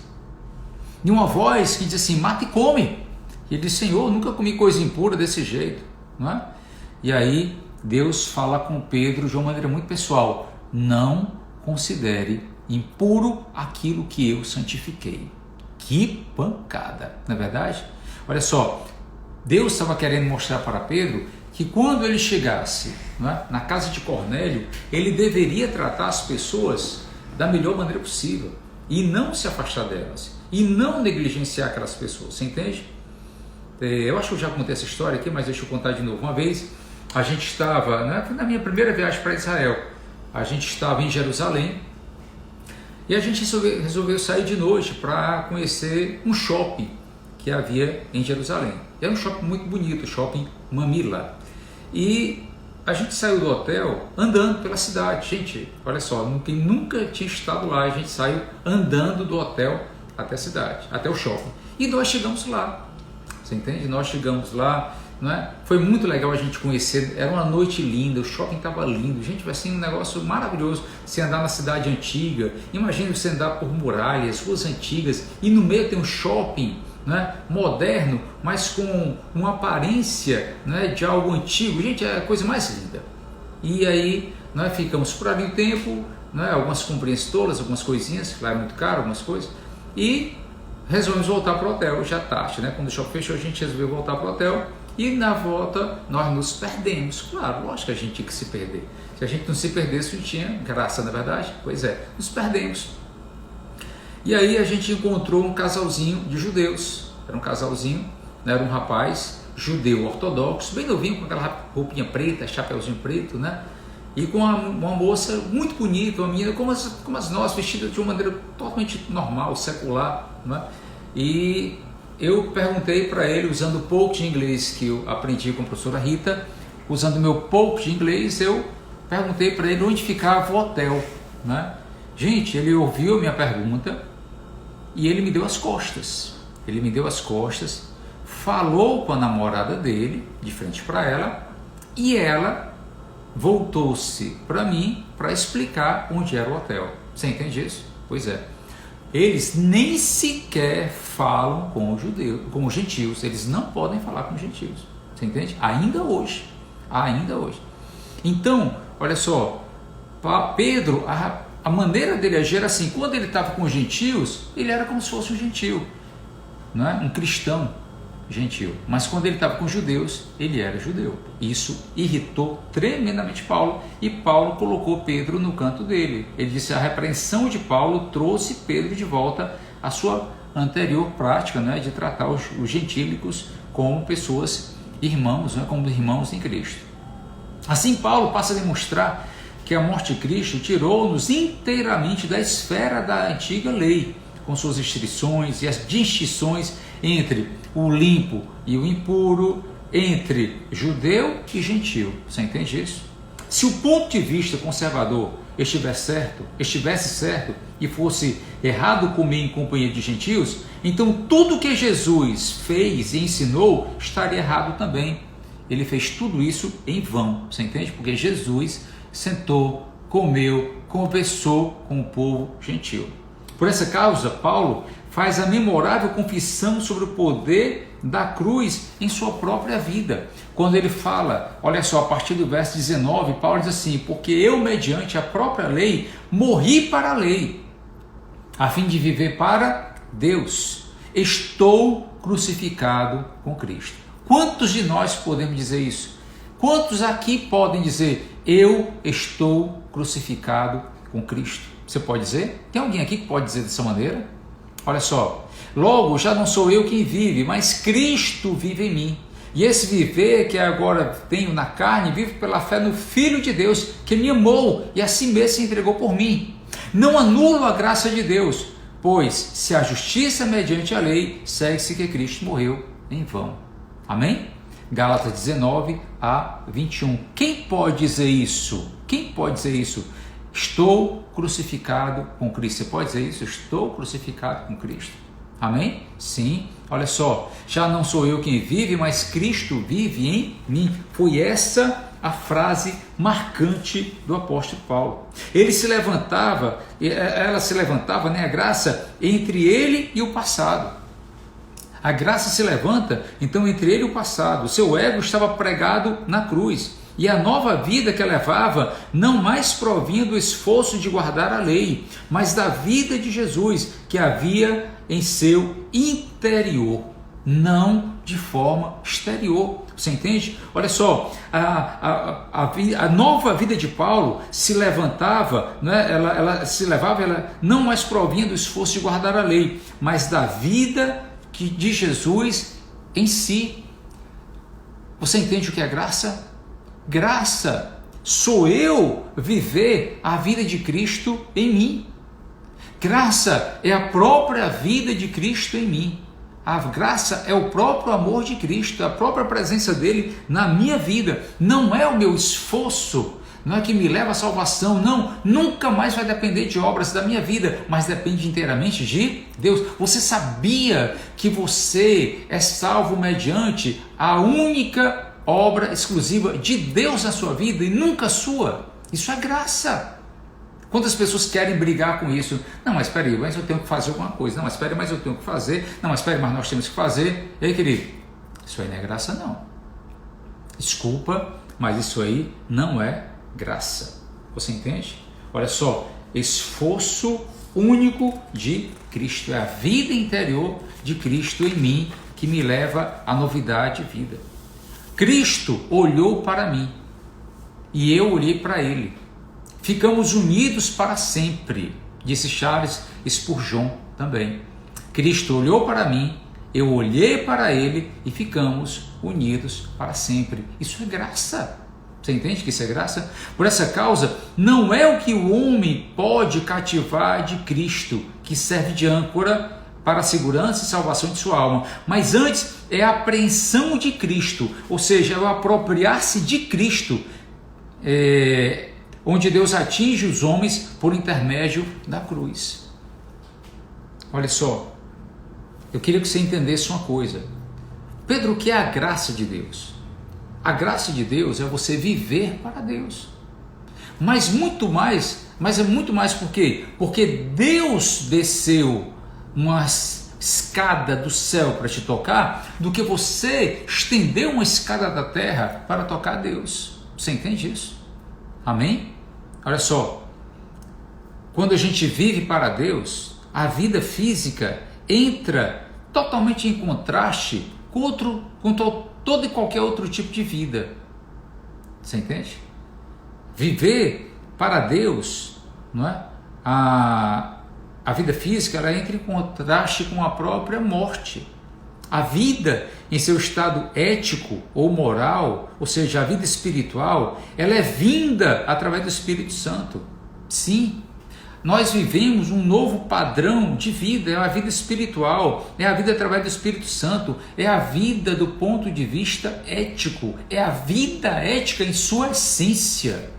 E uma voz que diz assim: mata e come. E ele disse: Senhor, nunca comi coisa impura desse jeito. Não é? E aí Deus fala com Pedro de uma maneira muito pessoal: não considere impuro aquilo que eu santifiquei. Que pancada, não é verdade? Olha só, Deus estava querendo mostrar para Pedro que quando ele chegasse, não é, na casa de Cornélio, ele deveria tratar as pessoas da melhor maneira possível e não se afastar delas e não negligenciar aquelas pessoas. Você entende? Eu acho que eu já contei essa história aqui, mas deixa eu contar de novo. Uma vez a gente estava, né, na minha primeira viagem para Israel, a gente estava em Jerusalém e a gente resolveu sair de noite para conhecer um shopping que havia em Jerusalém. Era um shopping muito bonito, o shopping Mamila. E a gente saiu do hotel andando pela cidade. Gente, olha só, quem nunca tinha estado lá, a gente saiu andando do hotel até a cidade, até o shopping. E nós chegamos lá, você entende? Nós chegamos lá né? Foi muito legal a gente conhecer, era uma noite linda, o shopping estava lindo, gente, vai ser um negócio maravilhoso você andar na cidade antiga. Imagina você andar por muralhas, ruas antigas, e no meio tem um shopping, né, moderno, mas com uma aparência, né, de algo antigo. Gente, é a coisa mais linda. E aí nós ficamos por ali um tempo, né, algumas comprinhas tolas, algumas coisinhas, lá é muito caro, algumas coisas, e resolvemos voltar para o hotel, já tarde, né? Quando o shopping fechou, a gente resolveu voltar para o hotel, e na volta nós nos perdemos. Claro, lógico que a gente tinha que se perder. Se a gente não se perdesse, não tinha graça, na verdade. Pois é, nos perdemos. E aí a gente encontrou um casalzinho de judeus. Era um casalzinho, né? Era um rapaz judeu ortodoxo, bem novinho, com aquela roupinha preta, chapeuzinho preto, né? E com uma moça muito bonita, uma menina como as nossas, vestida de uma maneira totalmente normal, secular, né? E eu perguntei para ele, usando o pouco de inglês que eu aprendi com a professora Rita, usando o meu pouco de inglês, eu perguntei para ele onde ficava o hotel, né? Gente, ele ouviu a minha pergunta e ele me deu as costas. Ele me deu as costas, falou com a namorada dele, de frente para ela, e ela voltou-se para mim para explicar onde era o hotel. Você entende isso? Pois é. Eles nem sequer falam com os judeus, com os gentios. Eles não podem falar com os gentios. Você entende? Ainda hoje. Ainda hoje. Então, olha só, Pedro, a maneira dele agir era assim: quando ele estava com os gentios, ele era como se fosse um gentio, não é? Um cristão gentil. Mas quando ele estava com os judeus, ele era judeu. Isso irritou tremendamente Paulo, e Paulo colocou Pedro no canto dele. Ele disse: a repreensão de Paulo trouxe Pedro de volta à sua anterior prática, né, de tratar os gentílicos como pessoas irmãos, né, como irmãos em Cristo. Assim, Paulo passa a demonstrar que a morte de Cristo tirou-nos inteiramente da esfera da antiga lei, com suas restrições e as distinções entre o limpo e o impuro, entre judeu e gentio. Você entende isso? Se o ponto de vista conservador estivesse certo e fosse errado comer em companhia de gentios, então tudo que Jesus fez e ensinou estaria errado também. Ele fez tudo isso em vão. Você entende? Porque Jesus sentou, comeu, conversou com o povo gentil. Por essa causa, Paulo faz a memorável confissão sobre o poder da cruz em sua própria vida. Quando ele fala, olha só, a partir do verso 19, Paulo diz assim: porque eu, mediante a própria lei, morri para a lei, a fim de viver para Deus. Estou crucificado com Cristo. Quantos de nós podemos dizer isso? Quantos aqui podem dizer: eu estou crucificado com Cristo? Você pode dizer? Tem alguém aqui que pode dizer dessa maneira? Olha só, logo já não sou eu quem vive, mas Cristo vive em mim. E esse viver que agora tenho na carne, vivo pela fé no Filho de Deus, que me amou e a si mesmo se entregou por mim. Não anulo a graça de Deus, pois se a justiça mediante a lei, segue-se que Cristo morreu em vão. Amém? Gálatas 19 a 21. Quem pode dizer isso? Quem pode dizer isso? Estou crucificado com Cristo. Você pode dizer isso? Estou crucificado com Cristo. Amém? Sim. Olha só, já não sou eu quem vive, mas Cristo vive em mim. Foi essa a frase marcante do apóstolo Paulo. Ela se levantava, né, a graça entre ele e o passado. A graça se levanta, então, entre ele e o passado. O seu ego estava pregado na cruz. E a nova vida que levava não mais provinha do esforço de guardar a lei, mas da vida de Jesus que havia em seu interior, não de forma exterior. Você entende? Olha só, a nova vida de Paulo se levantava, né? ela não mais provinha do esforço de guardar a lei, mas da vida de Jesus em si. Você entende o que é graça? Graça sou eu viver a vida de Cristo em mim. Graça é a própria vida de Cristo em mim. A graça é o próprio amor de Cristo, a própria presença dele na minha vida. Não é o meu esforço, não é que me leva à salvação, não, nunca mais vai depender de obras da minha vida, mas depende inteiramente de Deus. Você sabia que você é salvo mediante a única obra exclusiva de Deus na sua vida e nunca sua? Isso é graça. Quantas pessoas querem brigar com isso? Não, mas espera aí, mas eu tenho que fazer alguma coisa. Não, mas espera aí, mas eu tenho que fazer. Não, mas espera aí, mas nós temos que fazer. E aí, querido, isso aí não é graça, não. Desculpa, mas isso aí não é graça. Você entende? Olha só, esforço único de Cristo. É a vida interior de Cristo em mim que me leva à novidade de vida. Cristo olhou para mim e eu olhei para Ele. Ficamos unidos para sempre, disse Charles Spurgeon também. Cristo olhou para mim, eu olhei para Ele e ficamos unidos para sempre. Isso é graça. Você entende que isso é graça? Por essa causa, não é o que o homem pode cativar de Cristo, que serve de âncora para a segurança e salvação de sua alma, mas antes é a apreensão de Cristo, ou seja, é o apropriar-se de Cristo, onde Deus atinge os homens por intermédio da cruz. Olha só, eu queria que você entendesse uma coisa. Pedro, o que é a graça de Deus? A graça de Deus é você viver para Deus. Mas é muito mais por quê? Porque Deus desceu uma escada do céu para te tocar, do que você estender uma escada da terra para tocar a Deus. Você entende isso? Amém? Olha só, quando a gente vive para Deus, a vida física entra totalmente em contraste com todo e qualquer outro tipo de vida. Você entende? Viver para Deus, não é? A vida física, ela entra em contraste com a própria morte. A vida em seu estado ético ou moral, ou seja, a vida espiritual, ela é vinda através do Espírito Santo. Sim, nós vivemos um novo padrão de vida, é a vida espiritual, é a vida através do Espírito Santo, é a vida do ponto de vista ético, é a vida ética em sua essência.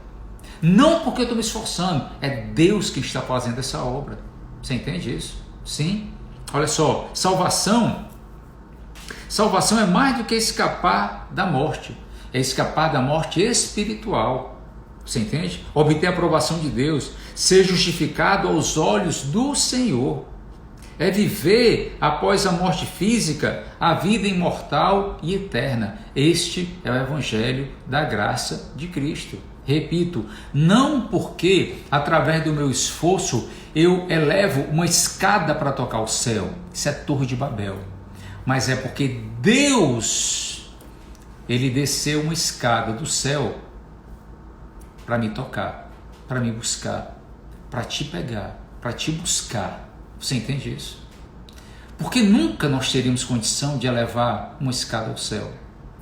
Não porque eu estou me esforçando, é Deus que está fazendo essa obra. Você entende isso? Sim. Olha só, salvação é mais do que escapar da morte, é escapar da morte espiritual. Você entende? Obter a aprovação de Deus, ser justificado aos olhos do Senhor. É viver após a morte física a vida imortal e eterna. Este é o Evangelho da graça de Cristo. Repito, não porque através do meu esforço eu elevo uma escada para tocar o céu. Isso é Torre de Babel. Mas é porque Deus, Ele desceu uma escada do céu para me tocar, para me buscar, para te pegar, para te buscar. Você entende isso? Porque nunca nós teríamos condição de elevar uma escada ao céu.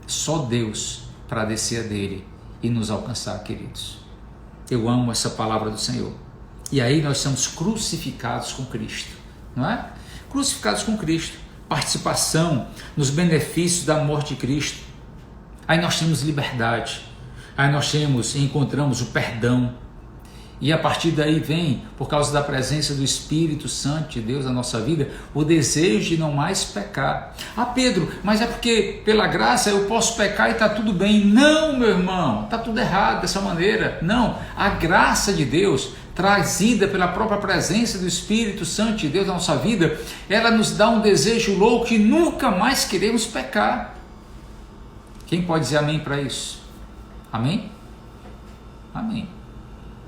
Só Deus para descer dele e nos alcançar, queridos. Eu amo essa palavra do Senhor. E aí nós somos crucificados com Cristo, não é? Crucificados com Cristo. Participação nos benefícios da morte de Cristo. Aí nós temos liberdade. Aí nós encontramos o perdão. E a partir daí vem, por causa da presença do Espírito Santo de Deus na nossa vida, o desejo de não mais pecar. Ah, Pedro, mas é porque pela graça eu posso pecar e está tudo bem. Não, meu irmão, está tudo errado dessa maneira. Não, a graça de Deus, trazida pela própria presença do Espírito Santo de Deus na nossa vida, ela nos dá um desejo louco que nunca mais queremos pecar. Quem pode dizer amém para isso? Amém? Amém.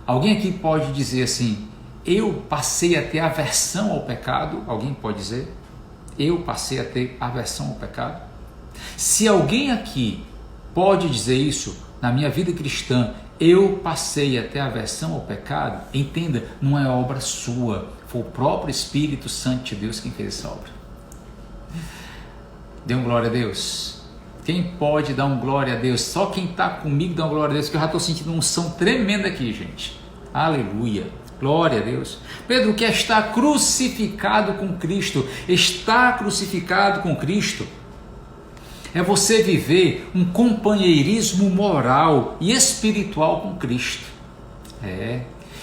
Alguém aqui pode dizer assim, eu passei a ter aversão ao pecado? Alguém pode dizer? Eu passei a ter aversão ao pecado? Se alguém aqui pode dizer isso, na minha vida cristã, eu passei a ter aversão ao pecado, entenda, não é obra sua, foi o próprio Espírito Santo de Deus quem fez essa obra. Dê um glória a Deus. Quem pode dar um glória a Deus? Só quem está comigo dá um glória a Deus, que eu já estou sentindo uma unção tremenda aqui, gente. Aleluia. Glória a Deus. Pedro quer estar crucificado com Cristo. Está crucificado com Cristo. É você viver um companheirismo moral e espiritual com Cristo.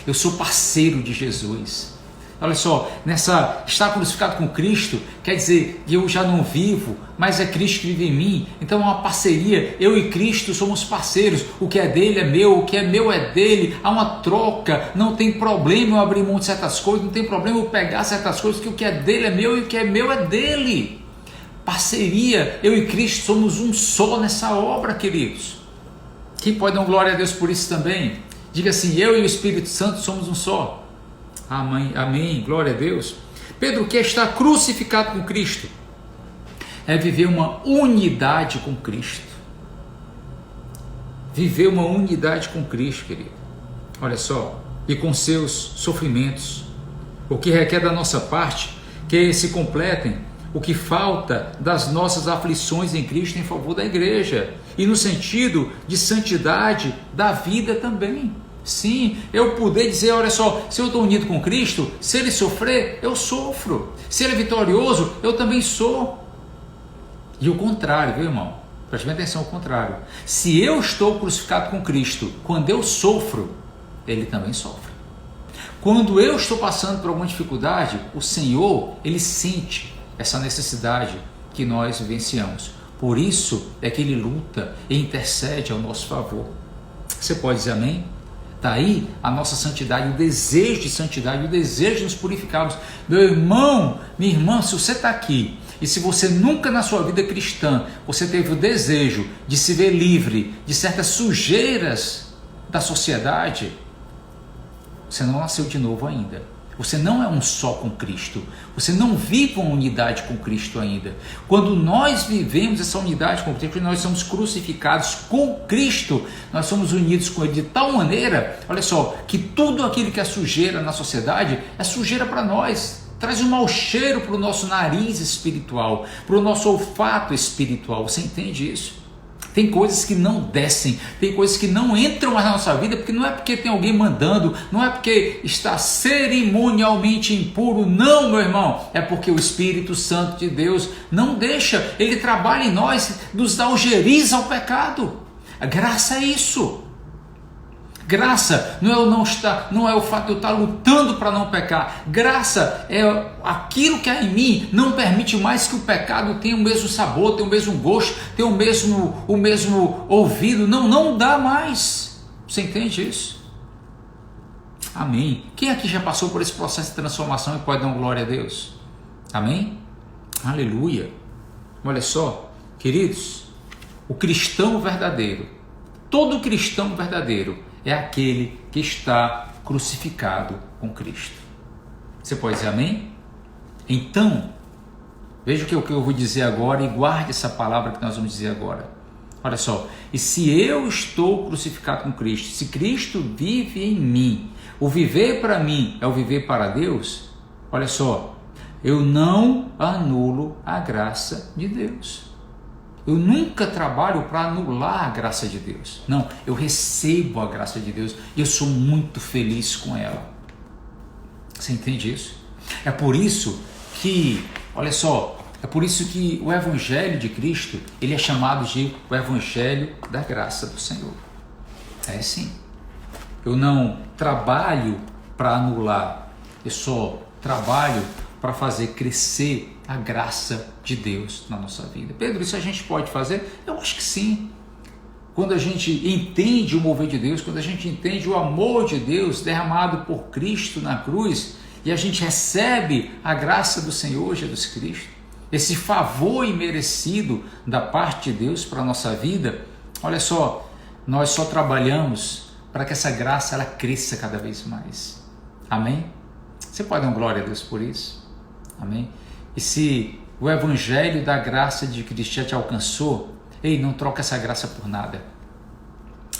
Eu sou parceiro de Jesus. Olha só, estar crucificado com Cristo quer dizer que eu já não vivo, mas é Cristo que vive em mim. Então é uma parceria, eu e Cristo somos parceiros. O que é dele é meu, o que é meu é dele. Há uma troca, não tem problema eu abrir mão de certas coisas, não tem problema eu pegar certas coisas, que o que é dele é meu e o que é meu é dele. Parceria, eu e Cristo somos um só nessa obra, queridos. Quem pode dar glória a Deus por isso também? Diga assim, eu e o Espírito Santo somos um só. Amém, amém, glória a Deus. Pedro, o que é estar crucificado com Cristo? É viver uma unidade com Cristo. Viver uma unidade com Cristo, querido. Olha só, e com seus sofrimentos. O que requer da nossa parte que se completem o que falta das nossas aflições em Cristo em favor da igreja. E no sentido de santidade da vida também. Sim, eu poder dizer, olha só, se eu estou unido com Cristo, se ele sofrer, eu sofro. Se ele é vitorioso, eu também sou. E o contrário, viu, irmão? Preste atenção ao contrário. Se eu estou crucificado com Cristo, quando eu sofro, ele também sofre. Quando eu estou passando por alguma dificuldade, o Senhor, ele sente essa necessidade que nós vivenciamos. Por isso é que ele luta e intercede ao nosso favor. Você pode dizer amém? Daí a nossa santidade, o desejo de santidade, o desejo de nos purificarmos. Meu irmão, minha irmã, se você está aqui e se você nunca na sua vida cristã, você teve o desejo de se ver livre de certas sujeiras da sociedade, você não nasceu de novo ainda. Você não é um só com Cristo. Você não vive uma unidade com Cristo ainda. Quando nós vivemos essa unidade com Cristo, nós somos crucificados com Cristo. Nós somos unidos com Ele de tal maneira, olha só, que tudo aquilo que é sujeira na sociedade é sujeira para nós. Traz um mau cheiro para o nosso nariz espiritual, para o nosso olfato espiritual. Você entende isso? Tem coisas que não descem, tem coisas que não entram mais na nossa vida, porque não é porque tem alguém mandando, não é porque está cerimonialmente impuro, não, meu irmão, é porque o Espírito Santo de Deus não deixa, ele trabalha em nós, nos dá algeriza ao pecado. A graça é isso. Graça não é o fato de eu estar lutando para não pecar. Graça é aquilo que há em mim não permite mais que o pecado tenha o mesmo sabor, tenha o mesmo gosto, tenha o mesmo ouvido. Não dá mais. Você entende isso? Amém. Quem aqui já passou por esse processo de transformação e pode dar glória a Deus? Amém? Aleluia. Olha só, queridos, o cristão verdadeiro, todo cristão verdadeiro, é aquele que está crucificado com Cristo. Você pode dizer amém? Então, veja o que eu vou dizer agora e guarde essa palavra que nós vamos dizer agora. Olha só, e se eu estou crucificado com Cristo, se Cristo vive em mim, o viver para mim é o viver para Deus, olha só, eu não anulo a graça de Deus. Eu nunca trabalho para anular a graça de Deus. Não, eu recebo a graça de Deus e eu sou muito feliz com ela. Você entende isso? É por isso que, olha só, é por isso que o Evangelho de Cristo, ele é chamado de o Evangelho da graça do Senhor. É sim. Eu não trabalho para anular, eu só trabalho para fazer crescer a graça de Deus na nossa vida. Pedro, isso a gente pode fazer? Eu acho que sim. Quando a gente entende o mover de Deus, quando a gente entende o amor de Deus derramado por Cristo na cruz, e a gente recebe a graça do Senhor Jesus Cristo, esse favor imerecido da parte de Deus para a nossa vida, olha só, nós só trabalhamos para que essa graça ela cresça cada vez mais. Amém? Você pode dar glória a Deus por isso? Amém? E se o Evangelho da graça de Cristo já te alcançou, ei, não troca essa graça por nada.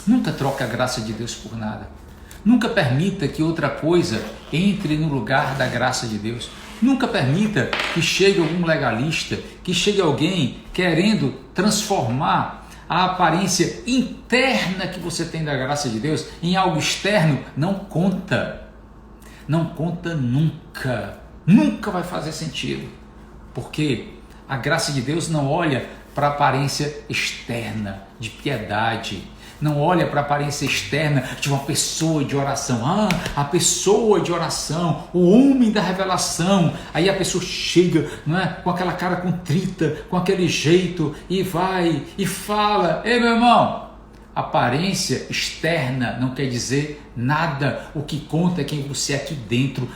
Nunca troca a graça de Deus por nada. Nunca permita que outra coisa entre no lugar da graça de Deus. Nunca permita que chegue algum legalista, que chegue alguém querendo transformar a aparência interna que você tem da graça de Deus em algo externo. Não conta. Não conta nunca. Nunca vai fazer sentido. Porque a graça de Deus não olha para a aparência externa de piedade. Não olha para a aparência externa de uma pessoa de oração. A pessoa de oração, o homem da revelação. Aí a pessoa chega, não é, com aquela cara contrita, com aquele jeito, e vai e fala. Ei, meu irmão, aparência externa não quer dizer nada. O que conta é quem você é aqui dentro,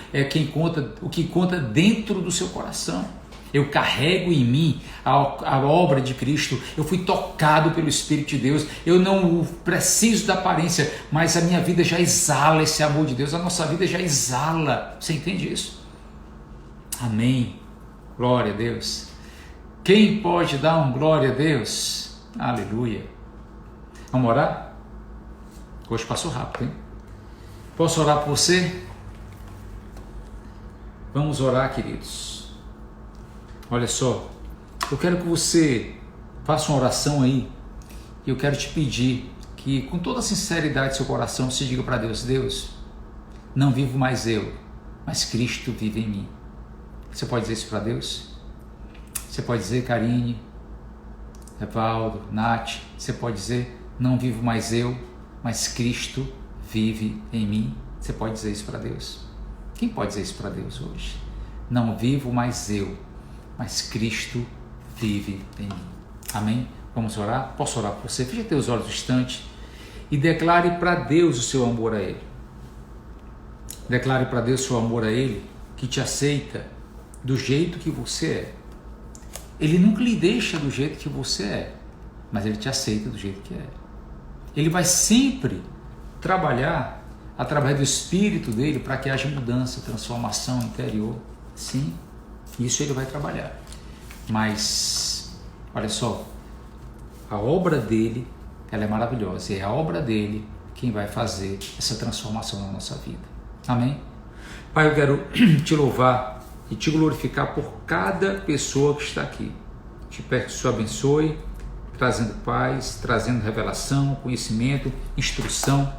o que conta dentro do seu coração. Eu carrego em mim a obra de Cristo, eu fui tocado pelo Espírito de Deus, eu não preciso da aparência, mas a minha vida já exala esse amor de Deus, a nossa vida já exala. Você entende isso? Amém. Glória a Deus. Quem pode dar um glória a Deus? Aleluia. Vamos orar? Hoje passou rápido, hein? Posso orar por você? Vamos orar, queridos. Olha só, eu quero que você faça uma oração aí, e eu quero te pedir que com toda a sinceridade do seu coração você diga para Deus: Deus, não vivo mais eu, mas Cristo vive em mim. Você pode dizer isso para Deus? Você pode dizer, Karine, Evaldo, Nath, você pode dizer: não vivo mais eu, mas Cristo vive em mim. Você pode dizer isso para Deus? Quem pode dizer isso para Deus hoje? Não vivo mais eu, mas Cristo vive em mim. Amém? Vamos orar? Posso orar por você? Feche teus olhos um instante e declare para Deus o seu amor a Ele. Declare para Deus o seu amor a Ele, que te aceita do jeito que você é. Ele nunca lhe deixa do jeito que você é, mas Ele te aceita do jeito que é. Ele vai sempre trabalhar através do Espírito dele para que haja mudança, transformação interior. Sim, isso Ele vai trabalhar. Mas, olha só, a obra dele, ela é maravilhosa. E é a obra dele quem vai fazer essa transformação na nossa vida. Amém? Pai, eu quero te louvar e te glorificar por cada pessoa que está aqui. Te peço que o Senhor abençoe, trazendo paz, trazendo revelação, conhecimento, instrução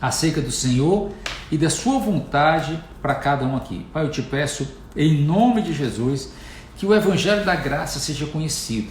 acerca do Senhor e da sua vontade para cada um aqui. Pai, eu te peço, em nome de Jesus, que o Evangelho da Graça seja conhecido.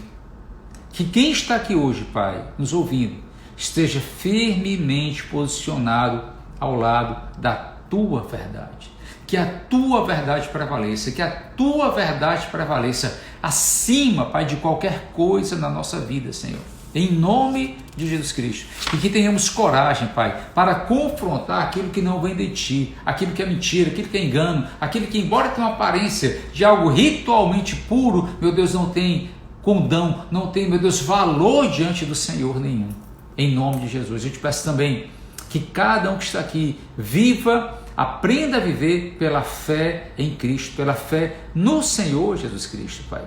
Que quem está aqui hoje, Pai, nos ouvindo, esteja firmemente posicionado ao lado da Tua verdade. Que a Tua verdade prevaleça, que a Tua verdade prevaleça acima, Pai, de qualquer coisa na nossa vida, Senhor. Em nome de Jesus Cristo. E que tenhamos coragem, Pai, para confrontar aquilo que não vem de Ti, aquilo que é mentira, aquilo que é engano, aquilo que, embora tenha uma aparência de algo ritualmente puro, meu Deus, não tem condão, não tem, meu Deus, valor diante do Senhor nenhum. Em nome de Jesus. Eu te peço também que cada um que está aqui viva, aprenda a viver pela fé em Cristo, pela fé no Senhor Jesus Cristo, Pai.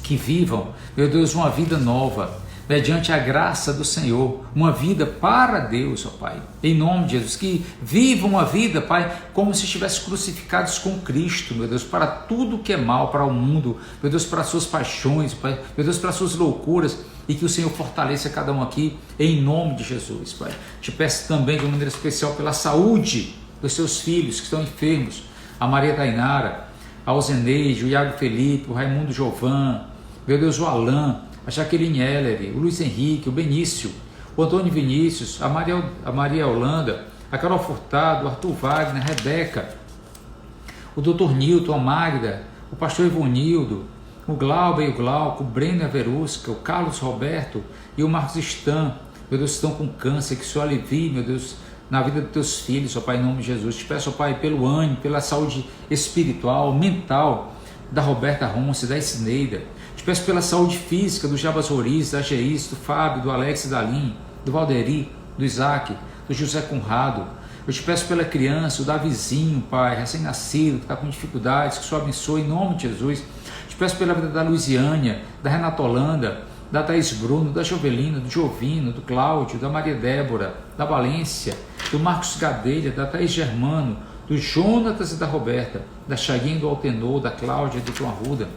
Que vivam, meu Deus, uma vida nova, mediante a graça do Senhor, uma vida para Deus, ó Pai, em nome de Jesus, que vivam uma vida, Pai, como se estivessem crucificados com Cristo, meu Deus, para tudo que é mal, para o mundo, meu Deus, para as suas paixões, Pai, meu Deus, para as suas loucuras, e que o Senhor fortaleça cada um aqui, em nome de Jesus, Pai. Te peço também, de uma maneira especial, pela saúde dos seus filhos que estão enfermos, a Maria Tainara, a Alzeneide, o Iago Felipe, o Raimundo Jovan, meu Deus, o Alain, a Jaqueline Ellery, o Luiz Henrique, o Benício, o Antônio Vinícius, a Maria Holanda, a Carol Furtado, o Arthur Wagner, a Rebeca, o Dr. Nilton, a Magda, o pastor Ivonildo, o Glauber e o Glauco, o Breno e a Verusca, o Carlos Roberto e o Marcos Stan, meu Deus, estão com câncer, que o Senhor alivie, meu Deus, na vida dos teus filhos, ó Pai, em nome de Jesus. Te peço, ó Pai, pelo ânimo, pela saúde espiritual, mental, da Roberta Ronce, da Isineida. Te peço pela saúde física do Jabas Roriz, da Geis, do Fábio, do Alex e da Lin, do Valderi, do Isaac, do José Conrado. Eu te peço pela criança, o Davizinho, Pai, recém-nascido, que está com dificuldades, que o Senhor abençoe em nome de Jesus. Te peço pela vida da Luiziânia, da Renata Holanda, da Thaís Bruno, da Jovelina, do Giovino, do Cláudio, da Maria Débora, da Valência, do Marcos Gadelha, da Thaís Germano, do Jonatas e da Roberta, da Chaguinha, do Altenor, da Cláudia, do Tom Arruda.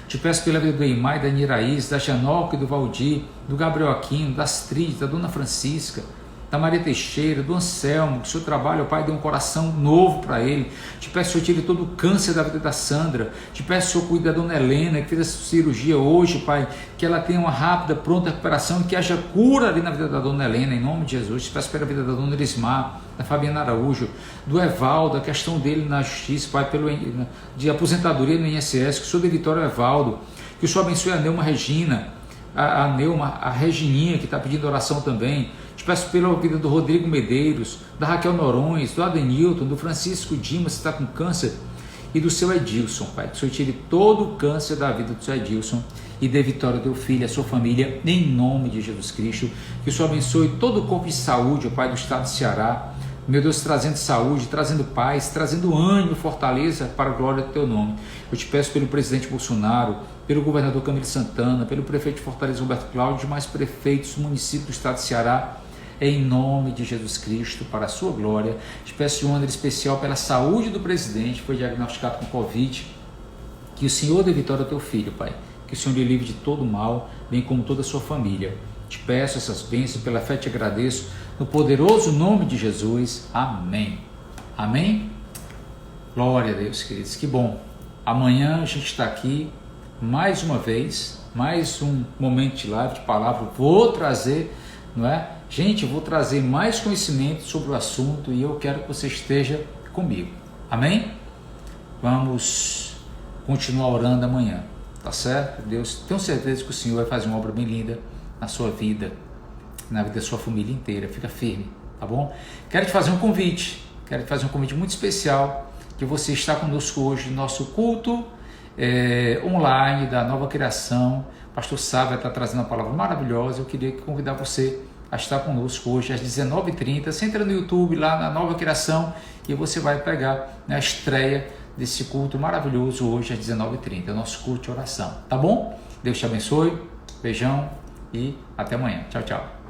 Te peço pela vida do Eimai, da Niraís, da Janoca e do Valdir, do Gabriel Aquino, da Astrid, da Dona Francisca, da Maria Teixeira, do Anselmo, que o Senhor trabalha, ó Pai, dê um coração novo para ele. Te peço, Senhor, tire todo o câncer da vida da Sandra. Te peço, Senhor, cuide da Dona Helena, que fez essa cirurgia hoje, Pai, que ela tenha uma rápida, pronta recuperação e que haja cura ali na vida da Dona Helena, em nome de Jesus. Te peço pela vida da Dona Elismar, da Fabiana Araújo, do Evaldo, a questão dele na justiça, Pai, de aposentadoria no INSS, que o Senhor dê vitória ao Evaldo, que o Senhor abençoe a Neuma Regina, a Regininha, que está pedindo oração também. Te peço pela vida do Rodrigo Medeiros, da Raquel Norões, do Adenilton, do Francisco Dimas, que está com câncer, e do seu Edilson, Pai. Que o Senhor tire todo o câncer da vida do seu Edilson e dê vitória ao teu filho, à sua família, em nome de Jesus Cristo. Que o Senhor abençoe todo o corpo de saúde, ó Pai, do estado de Ceará. Meu Deus, trazendo saúde, trazendo paz, trazendo ânimo, fortaleza para a glória do teu nome. Eu te peço pelo presidente Bolsonaro, pelo governador Camilo Santana, pelo prefeito de Fortaleza, Roberto Cláudio, e demais prefeitos do município do estado de Ceará, em nome de Jesus Cristo, para a sua glória. Te peço um ano especial pela saúde do presidente, que foi diagnosticado com Covid. Que o Senhor dê vitória ao teu filho, Pai. Que o Senhor lhe livre de todo mal, bem como toda a sua família. Te peço essas bênçãos, pela fé te agradeço, no poderoso nome de Jesus. Amém. Amém? Glória a Deus, queridos. Que bom. Amanhã a gente está aqui, mais uma vez, mais um momento de live, de palavra. Vou trazer, não é? Gente, eu vou trazer mais conhecimento sobre o assunto e eu quero que você esteja comigo. Amém? Vamos continuar orando amanhã, tá certo? Deus, tenho certeza que o Senhor vai fazer uma obra bem linda na sua vida, na vida da sua família inteira. Fica firme, tá bom? Quero te fazer um convite muito especial, de você estar conosco hoje no nosso culto online da Nova Criação. O pastor Sábio está trazendo uma palavra maravilhosa. Eu queria convidar você a estar conosco hoje às 19h30. Você entra no YouTube lá na Nova Criação e você vai pegar a estreia desse culto maravilhoso hoje às 19h30, nosso culto de oração, tá bom? Deus te abençoe, beijão e até amanhã. Tchau, tchau.